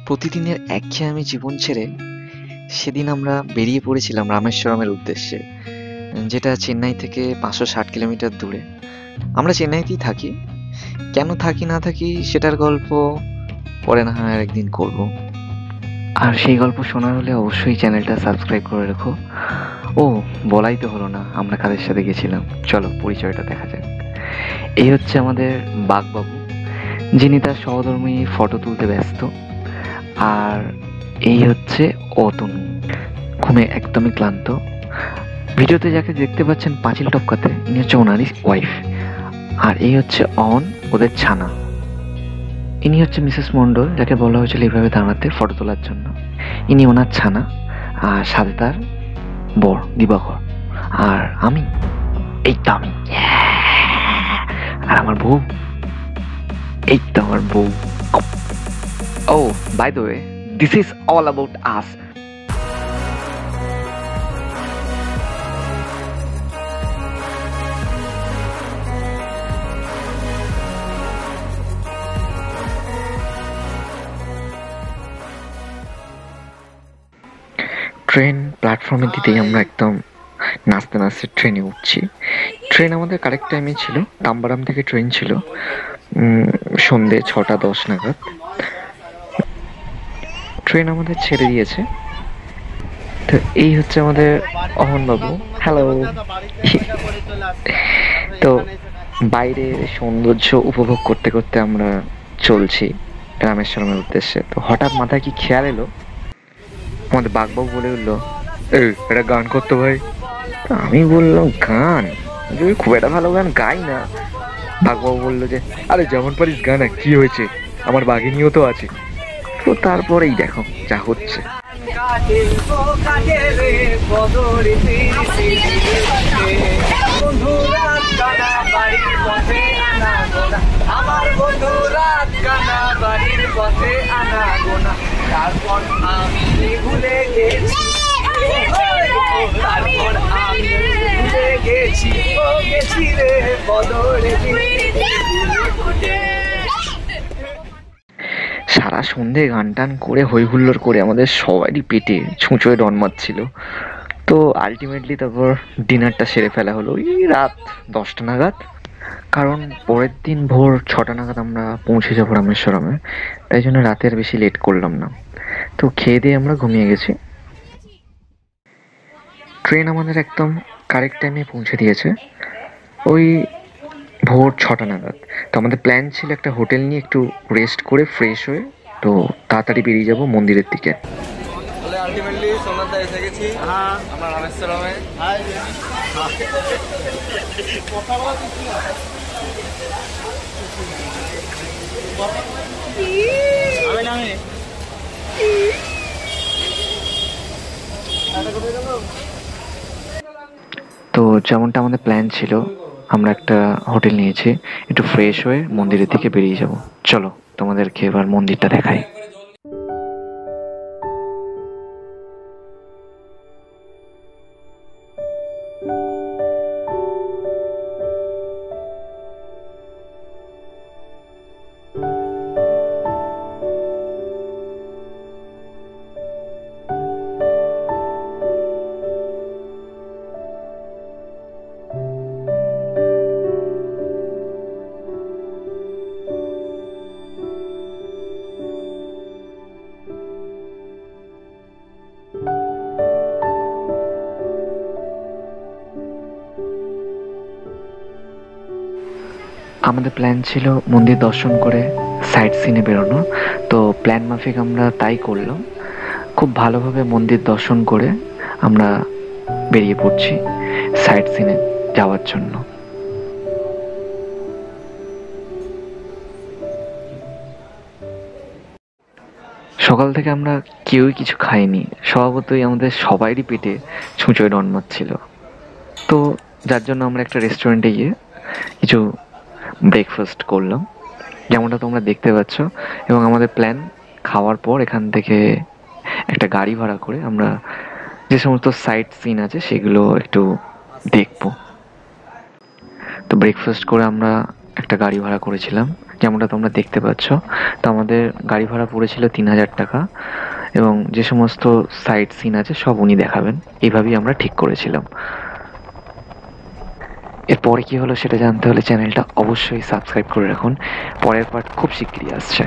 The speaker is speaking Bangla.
প্রতিদিনের একঘেয়েমি জীবন ছেড়ে সেদিন আমরা বেরিয়ে পড়েছিলাম রামেশ্বরমের উদ্দেশ্যে, যেটা চেন্নাই থেকে 560 কিলোমিটার দূরে। আমরা চেন্নাইতেই থাকি। কেন থাকি না থাকি সেটার গল্প পরে না হয় একদিন করব। আর সেই গল্প শোনার হলে অবশ্যই চ্যানেলটা সাবস্ক্রাইব করে রেখো। ও, বলাই তো হলো না আমরা কাদের সাথে গেছিলাম। চলো পরিচয়টা দেখা যাক। এই হচ্ছে আমাদের বাঘবাবু, যিনি তার সহধর্মী ফটো তুলতে ব্যস্ত। আর এই হচ্ছে অতনু, ঘুমে একদমই ক্লান্ত। ভিডিওতে যাকে দেখতে পাচ্ছেন পাঁচিল টপকাতে, ইনি হচ্ছে ওনারই ওয়াইফ। আর এই হচ্ছে অন, ওদের ছানা। ইনি হচ্ছে মিসেস মন্ডল, যাকে বলা হয়েছিল এইভাবে দাঁড়াতে ফটো তোলার জন্য। ইনি ওনার ছানা, আর সাথে তার বর দিবাকর। আর আমি, এই তো আমি। আর আমার বউ, এই তো আমার বউ। ও, by the way, this is all about us. Train প্ল্যাটফর্মে দিতেই আমরা একদম নাচতে নাচতে ট্রেনে উঠছি। ট্রেন আমাদের কারেক্ট টাইমে ছিল। তাম্বারাম থেকে ট্রেন ছিল সন্ধে 6টা 10 নাগাদ। ট্রেন আমাদের ছেড়ে দিয়েছে। তো এই হচ্ছে আমাদের অহনবাবু। হ্যালো। তো বাইরের সৌন্দর্য উপভোগ করতে করতে আমরা চলছি রামেশ্বরমের উদ্দেশ্যে। তো হঠাৎ মাথায় কি খেয়াল এলো, আমাদের বাঘবাবু বলে উঠলো, এই এটা গান করতো ভাই। আমি বললাম, গান? খুব একটা ভালো গান গাই না। বাঘবাবু বললো যে, আরে যেমন পারিস গান, কি হয়েছে, আমার বাঘিনীও তো আছে। তো তারপরেই দেখো যা হচ্ছে। তারপর আমি ভুলে গেছি, তারপর আমি ভুলে গেছি, ও গেছি রে বদলে। সারা সন্ধে গান টান করে হই হুল্লোড় করে আমাদের সবারই পেটে ছুঁচোয় ডন মারছিল। তো আলটিমেটলি তারপর ডিনারটা সেরে ফেলা হলো ওই রাত 10টা নাগাদ। কারণ পরের দিন ভোর 6টা নাগাদ আমরা পৌঁছে যাবো রামেশ্বরমে। তাই জন্য রাতে আর বেশি লেট করলাম না। তো খেয়ে দিয়ে আমরা ঘুমিয়ে গেছি। ট্রেন আমাদের একদম কারেক্ট টাইমে পৌঁছে দিয়েছে ওই ভোর 6টা নাগাদ। তো আমাদের প্ল্যান ছিল একটা হোটেল নিয়ে একটু রেস্ট করে ফ্রেশ হয়ে তো তাড়াতাড়ি বেরিয়ে যাব মন্দিরের দিকে। আলটিমেটলি সোনাতে এসে গেছি আমরা রামেশ্বরমে। তো যেমনটা আমাদের প্ল্যান ছিল, আমরা একটা হোটেল নিয়েছি, একটু ফ্রেশ হয়ে মন্দিরের দিকে বেরিয়ে যাব। চলো তোমাদেরকে এবার মন্দিরটা দেখাই। আমাদের প্ল্যান ছিল মন্দির দর্শন করে সাইট সিনে বেরোনো। তো প্ল্যান মাফিক আমরা তাই করলাম। খুব ভালোভাবে মন্দির দর্শন করে আমরা বেরিয়ে পড়ছি সাইট সিনে যাওয়ার জন্য। সকাল থেকে আমরা কেউই কিছু খাইনি। স্বভাবতই আমাদের সবারই পেটে ছুঁচোয় ডন মারছিল। তো যার জন্য আমরা একটা রেস্টুরেন্টে গিয়ে কিছু ব্রেকফাস্ট করলাম, যেমনটা তোমরা দেখতে পাচ্ছ। এবং আমাদের প্ল্যান, খাওয়ার পর এখান থেকে একটা গাড়ি ভাড়া করে আমরা যে সমস্ত সাইট সিন আছে সেগুলো একটু দেখবো। তো ব্রেকফাস্ট করে আমরা একটা গাড়ি ভাড়া করেছিলাম, যেমনটা তোমরা দেখতে পাচ্ছ। তো আমাদের গাড়ি ভাড়া পড়েছিল 3000 টাকা, এবং যে সমস্ত সাইট সিন আছে সব উনি দেখাবেন, এইভাবেই আমরা ঠিক করেছিলাম। এরপরে কি হলো সেটা জানতে হলে চ্যানেলটা অবশ্যই সাবস্ক্রাইব করে রাখুন, পরের পার্ট খুব শিগগিরই আসছে।